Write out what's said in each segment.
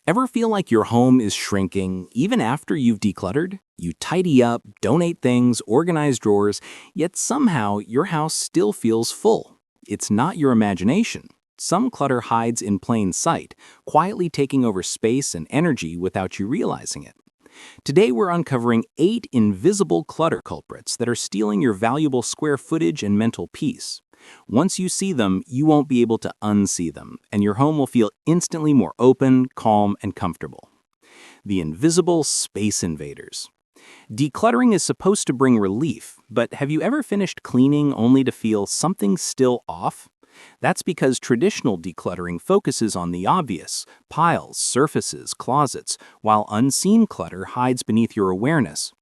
Ever feel like your home is shrinking even after you've decluttered? You tidy up, donate things, organize drawers, yet somehow your house still feels full. It's not your imagination. Some clutter hides in plain sight, quietly taking over space and energy without you realizing it. Today we're uncovering 8 invisible clutter culprits that are stealing your valuable square footage and mental peace. Once you see them, you won't be able to unsee them, and your home will feel instantly more open, calm, and comfortable. The invisible space invaders. Decluttering is supposed to bring relief, but have you ever finished cleaning only to feel something still off? That's because traditional decluttering focuses on the obvious, piles, surfaces, closets, while unseen clutter hides beneath your awareness.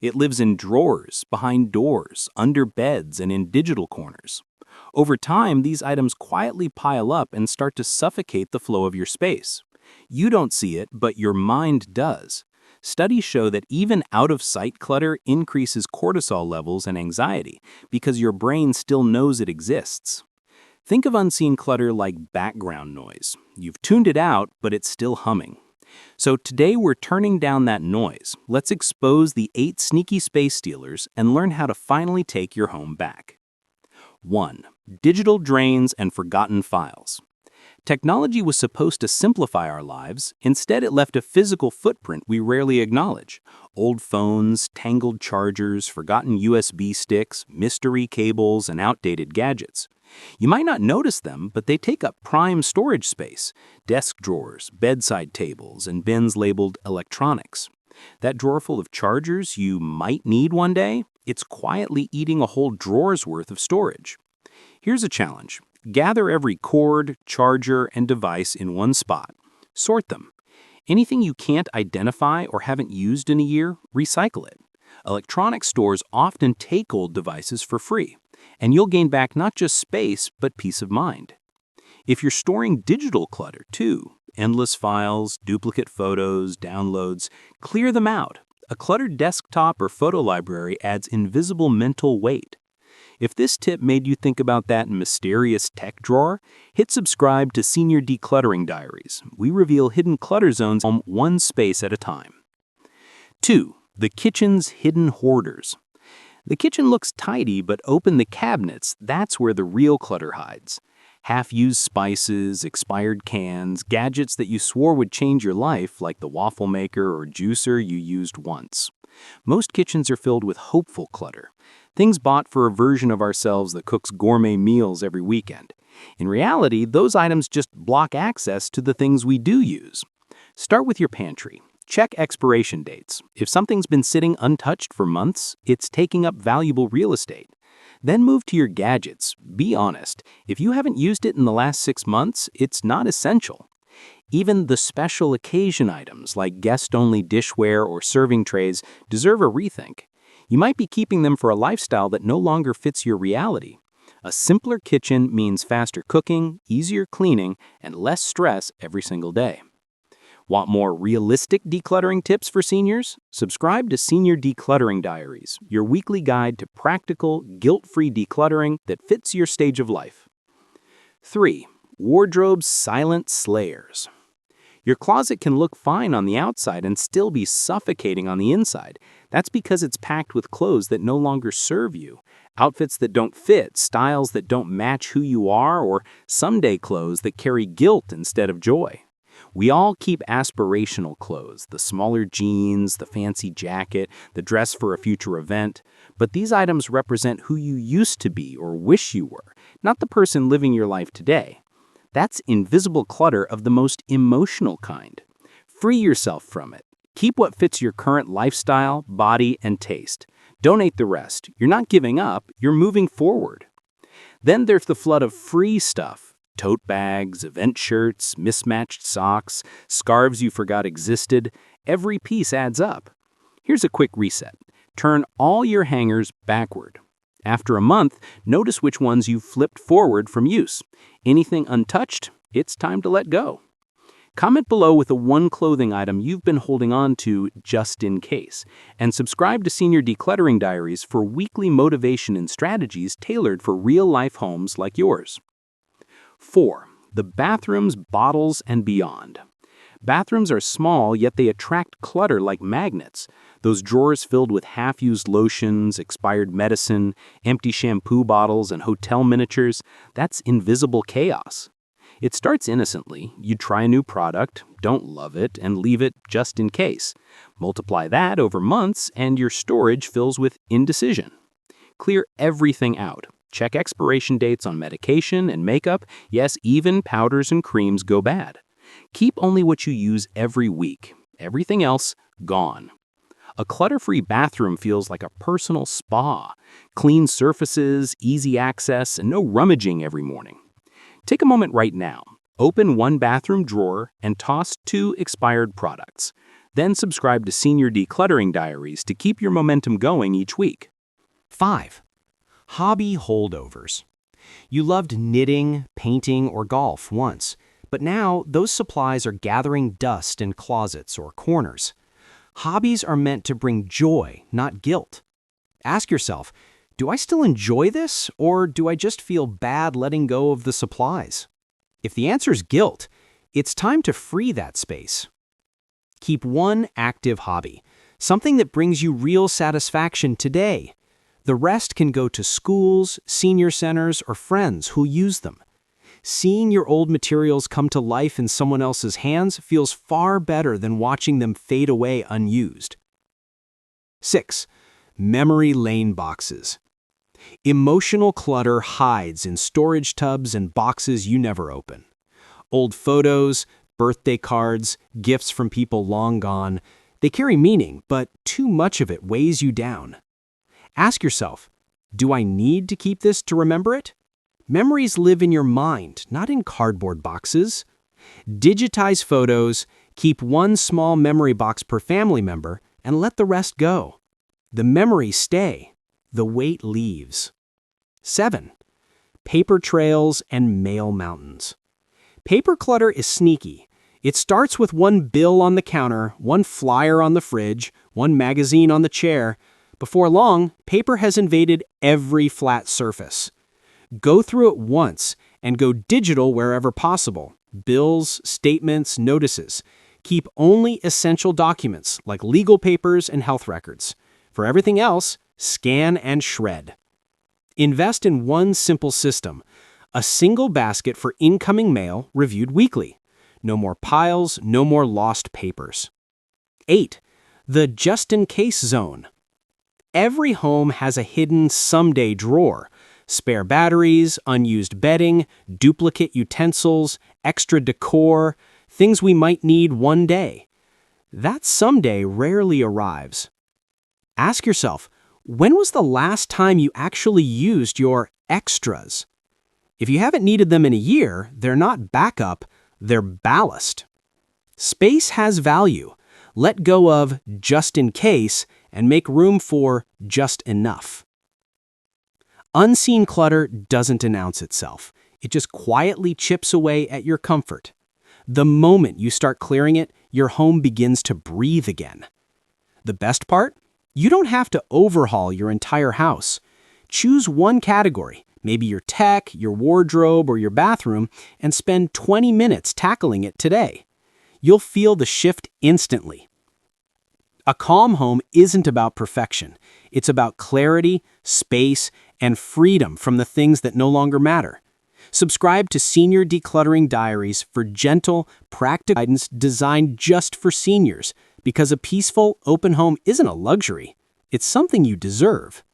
It lives in drawers, behind doors, under beds, and in digital corners. Over time, these items quietly pile up and start to suffocate the flow of your space. You don't see it, but your mind does. Studies show that even out-of-sight clutter increases cortisol levels and anxiety because your brain still knows it exists. Think of unseen clutter like background noise. You've tuned it out, but it's still humming. So today we're turning down that noise. Let's expose the 8 sneaky space stealers and learn how to finally take your home back. 1. Digital drains and forgotten files. Technology was supposed to simplify our lives. Instead, it left a physical footprint we rarely acknowledge. Old phones, tangled chargers, forgotten USB sticks, mystery cables, and outdated gadgets. You might not notice them, but they take up prime storage space. Desk drawers, bedside tables, and bins labeled electronics. That drawer full of chargers you might need one day, it's quietly eating a whole drawer's worth of storage. Here's a challenge. Gather every cord, charger, and device in one spot. Sort them. Anything you can't identify or haven't used in a year, recycle it. Electronic stores often take old devices for free, and you'll gain back not just space, but peace of mind. If you're storing digital clutter too, endless files, duplicate photos, downloads, clear them out. A cluttered desktop or photo library adds invisible mental weight. If this tip made you think about that mysterious tech drawer, hit subscribe to Senior Decluttering Diaries. We reveal hidden clutter zones on one space at a time. 2. The kitchen's hidden hoarders. The kitchen looks tidy, but open the cabinets, that's where the real clutter hides. Half-used spices, expired cans, gadgets that you swore would change your life, like the waffle maker or juicer you used once. Most kitchens are filled with hopeful clutter, things bought for a version of ourselves that cooks gourmet meals every weekend. In reality, those items just block access to the things we do use. Start with your pantry. Check expiration dates. If something's been sitting untouched for months, it's taking up valuable real estate. Then move to your gadgets. Be honest. If you haven't used it in the last 6 months, it's not essential. Even the special occasion items like guest-only dishware or serving trays deserve a rethink. You might be keeping them for a lifestyle that no longer fits your reality. A simpler kitchen means faster cooking, easier cleaning, and less stress every single day. Want more realistic decluttering tips for seniors? Subscribe to Senior Decluttering Diaries, your weekly guide to practical, guilt-free decluttering that fits your stage of life. 3. Wardrobe's silent slayers. Your closet can look fine on the outside and still be suffocating on the inside. That's because it's packed with clothes that no longer serve you, outfits that don't fit, styles that don't match who you are, or someday clothes that carry guilt instead of joy. We all keep aspirational clothes, the smaller jeans, the fancy jacket, the dress for a future event. But these items represent who you used to be or wish you were, not the person living your life today. That's invisible clutter of the most emotional kind. Free yourself from it. Keep what fits your current lifestyle, body, and taste. Donate the rest. You're not giving up, you're moving forward. Then there's the flood of free stuff. Tote bags, event shirts, mismatched socks, scarves you forgot existed. Every piece adds up. Here's a quick reset. Turn all your hangers backward. After a month, notice which ones you've flipped forward from use. Anything untouched, it's time to let go. Comment below with the one clothing item you've been holding on to just in case. And subscribe to Senior Decluttering Diaries for weekly motivation and strategies tailored for real-life homes like yours. 4. The bathrooms, bottles, and beyond. Bathrooms are small, yet they attract clutter like magnets. Those drawers filled with half-used lotions, expired medicine, empty shampoo bottles, and hotel miniatures, that's invisible chaos. It starts innocently. You try a new product, don't love it, and leave it just in case. Multiply that over months, and your storage fills with indecision. Clear everything out. Check expiration dates on medication and makeup. Yes, even powders and creams go bad. Keep only what you use every week. Everything else, gone. A clutter-free bathroom feels like a personal spa. Clean surfaces, easy access, and no rummaging every morning. Take a moment right now. Open one bathroom drawer and toss 2 expired products. Then subscribe to Senior Decluttering Diaries to keep your momentum going each week. 5. Hobby holdovers. You loved knitting, painting, or golf once, but now those supplies are gathering dust in closets or corners. Hobbies are meant to bring joy, not guilt. Ask yourself, do I still enjoy this, or do I just feel bad letting go of the supplies? If the answer is guilt, it's time to free that space. Keep one active hobby, something that brings you real satisfaction today. The rest can go to schools, senior centers, or friends who use them. Seeing your old materials come to life in someone else's hands feels far better than watching them fade away unused. 6. Memory lane boxes. Emotional clutter hides in storage tubs and boxes you never open. Old photos, birthday cards, gifts from people long gone, they carry meaning, but too much of it weighs you down. Ask yourself, do I need to keep this to remember it? Memories live in your mind, not in cardboard boxes. Digitize photos, keep one small memory box per family member, and let the rest go. The memories stay, the weight leaves. 7. Paper trails and mail mountains. Paper clutter is sneaky. It starts with one bill on the counter, one flyer on the fridge, one magazine on the chair. Before long, paper has invaded every flat surface. Go through it once and go digital wherever possible. Bills, statements, notices. Keep only essential documents like legal papers and health records. For everything else, scan and shred. Invest in one simple system, a single basket for incoming mail reviewed weekly. No more piles, no more lost papers. 8. The just-in-case zone. Every home has a hidden someday drawer. Spare batteries, unused bedding, duplicate utensils, extra decor, things we might need one day. That someday rarely arrives. Ask yourself, when was the last time you actually used your extras? If you haven't needed them in a year, they're not backup, they're ballast. Space has value. Let go of just in case and make room for just enough. Unseen clutter doesn't announce itself. It just quietly chips away at your comfort. The moment you start clearing it, your home begins to breathe again. The best part? You don't have to overhaul your entire house. Choose one category, maybe your tech, your wardrobe, or your bathroom, and spend 20 minutes tackling it today. You'll feel the shift instantly. A calm home isn't about perfection. It's about clarity, space, and freedom from the things that no longer matter. Subscribe to Senior Decluttering Diaries for gentle, practical guidance designed just for seniors, because a peaceful, open home isn't a luxury. It's something you deserve.